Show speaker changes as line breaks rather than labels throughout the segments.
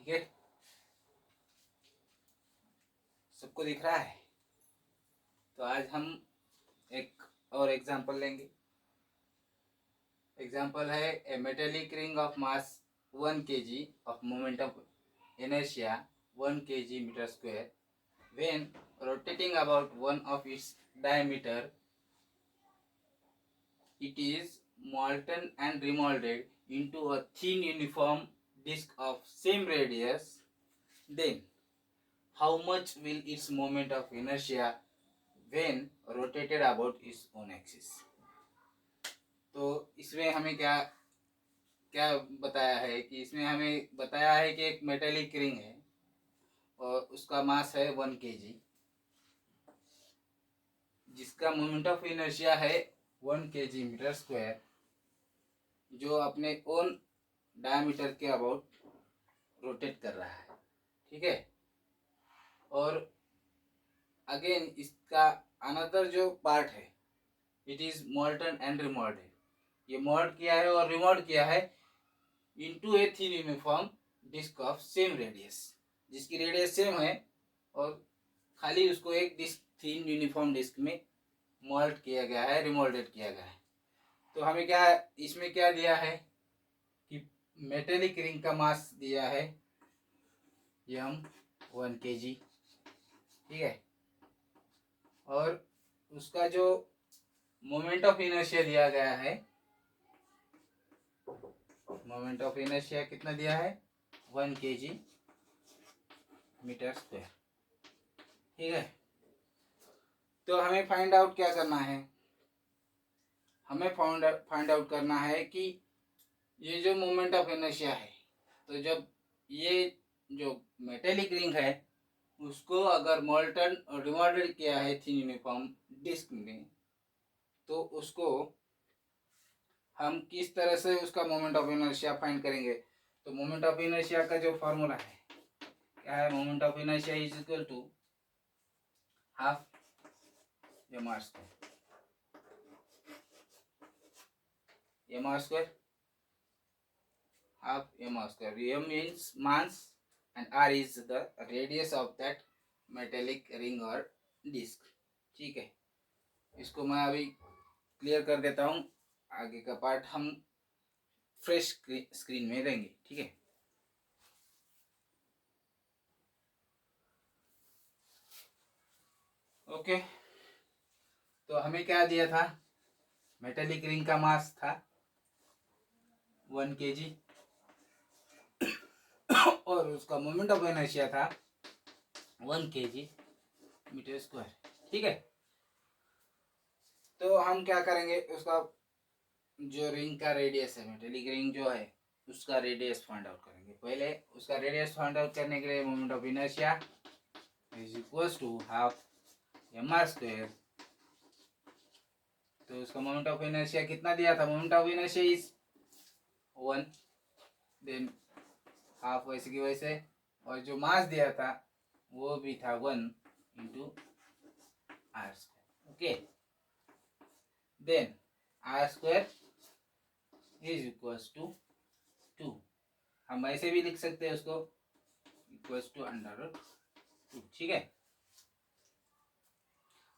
ठीक है, सबको दिख रहा है। तो आज हम एक और एग्जांपल लेंगे। एग्जांपल है a metallic ring of mass 1 kg of moment of inertia 1 kg meter square when rotating about one of its diameter it is molten and remolded into a thin uniform disc of same radius. Then how much will its moment of inertia when rotated about its own axis? तो इसमें हमें क्या क्या बताया है कि इसमें हमें बताया है कि एक मेटेलिक रिंग है और उसका मास है 1 kg, जिसका मोमेंट ऑफ इनर्शिया है 1 kg मीटर स्क्वायर, जो अपने ओन डायमीटर के अबाउट रोटेट कर रहा है। ठीक है, और अगेन इसका अनदर जो पार्ट है it is molten and remoulded. ये मोल्ड किया है और रिमोल्ड किया है into a thin uniform disc of same radius, जिसकी रेडियस सेम है और खाली उसको एक डिस्क थिन यूनिफॉर्म डिस्क में मोल्ड किया गया है, रिमोल्डेड किया गया है। तो हमें क्या इसमें क्या दिया है कि मेटेलिक रिंग का मास दिया है यम 1 kg। ठीक है, और उसका जो मोमेंट ऑफ इनर्शिया दिया गया है, मोमेंट ऑफ इनर्शिया कितना दिया है 1 kg मीटर स्क्वायर। ठीक है, तो हमें फाइंड आउट क्या करना है, हमें फाइंड आउट करना है कि ये जो मोमेंट ऑफ इनर्शिया है, तो जब ये जो मेटेलिक रिंग है उसको अगर मोल्टन और रिमोल्डेड किया है थिन यूनिफॉर्म डिस्क में, तो उसको हम किस तरह से उसका मोमेंट ऑफ इनर्शिया फाइंड करेंगे। तो मोमेंट ऑफ इनर्शिया का जो फॉर्मूला है क्या है, moment of inertia is equal to half M R square, M R square half m square. M means mass and r is the radius of that metallic ring or disc. ठीक है, इसको मैं अभी clear कर देता हूँ, आगे का पार्ट हम फ्रेश स्क्रीन में देंगे। ठीक है, ओके। तो हमें क्या दिया था, मेटेलिक रिंग का मास था 1 kg और उसका मोमेंट ऑफ इनर्शिया था 1 kg मीटर स्क्वायर। ठीक है, तो हम क्या करेंगे, उसका जो रिंग का रेडियस है, मेटेलिक रिंग जो है उसका रेडियस फाइंड आउट करेंगे। पहले उसका रेडियस फाइंड आउट करने के लिए moment of inertia is equals to half M R square. तो उसका मोमेंट ऑफ इनर्शिया कितना दिया था, moment of inertia is 1, then half वैसे की वैसे, और जो मास दिया था वो भी था 1 into R square. Okay, then R square is equals to 2। हम ऐसे भी लिख सकते हैं उसको, इक्वल्स टू √2। ठीक है,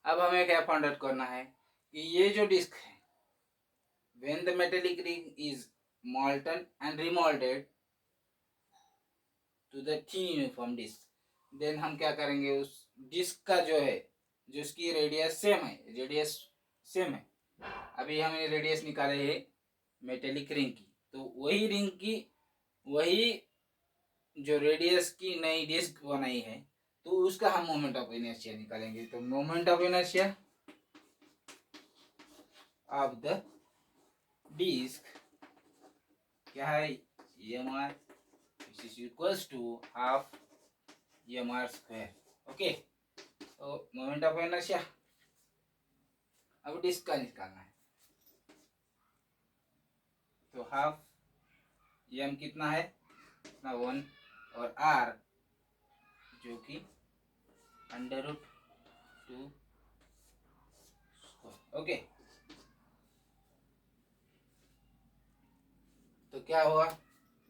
अब हमें क्या फाइंड आउट करना है कि ये जो डिस्क है, when the metallic ring is molten and remoulded to the thin uniform disc, then हम क्या करेंगे, उस डिस्क का जो है, जो उसकी रेडियस सेम है, रेडियस सेम है, अभी हमने रेडियस निकाले है मेटेलिक रिंग की, तो वही रिंग की वही जो रेडियस की नई डिस्क बनाई है, तो उसका हम मोमेंट ऑफ इनर्शिया निकालेंगे। तो moment of inertia of the disc क्या है, M R is equals to half M R square. Okay, तो मोमेंट ऑफ इनर्शिया अब डिस्क का निकालना है, तो हाफ एम कितना है, 1, और आर जो कि √2। ओके, तो क्या हुआ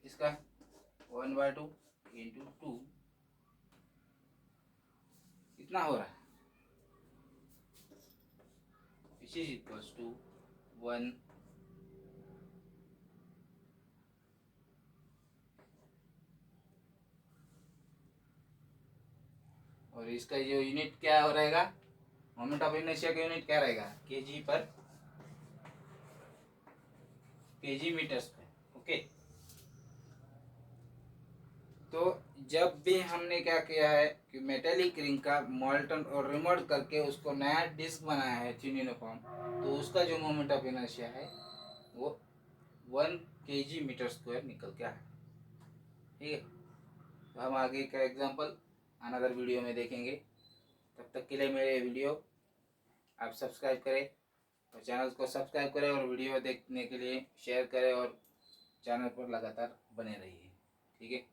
इसका 1/2 इंटू 2 कितना हो रहा है, विच इज इक्वल्स टू 1। और इसका जो यूनिट क्या हो रहेगा, मोमेंट ऑफ इनर्शिया का यूनिट क्या रहेगा, केजी पर केजी मीटर स्क्वायर। ओके, तो जब भी हमने क्या किया है कि मेटेलिक रिंग का मोल्टन और रिमोल्ड करके उसको नया डिस्क बनाया है थिन यूनिफॉर्म, तो उसका जो मोमेंट ऑफ इनर्शिया है वो 1 केजी मीटर स्क्वायर निकल के आया। ठीक है, तो हम आगे का एग्जांपल अनदर वीडियो में देखेंगे। तब तक के लिए मेरे वीडियो आप सब्सक्राइब करें और चैनल को सब्सक्राइब करें और वीडियो देखने के लिए शेयर करें और चैनल पर लगातार बने रहिए। ठीक है।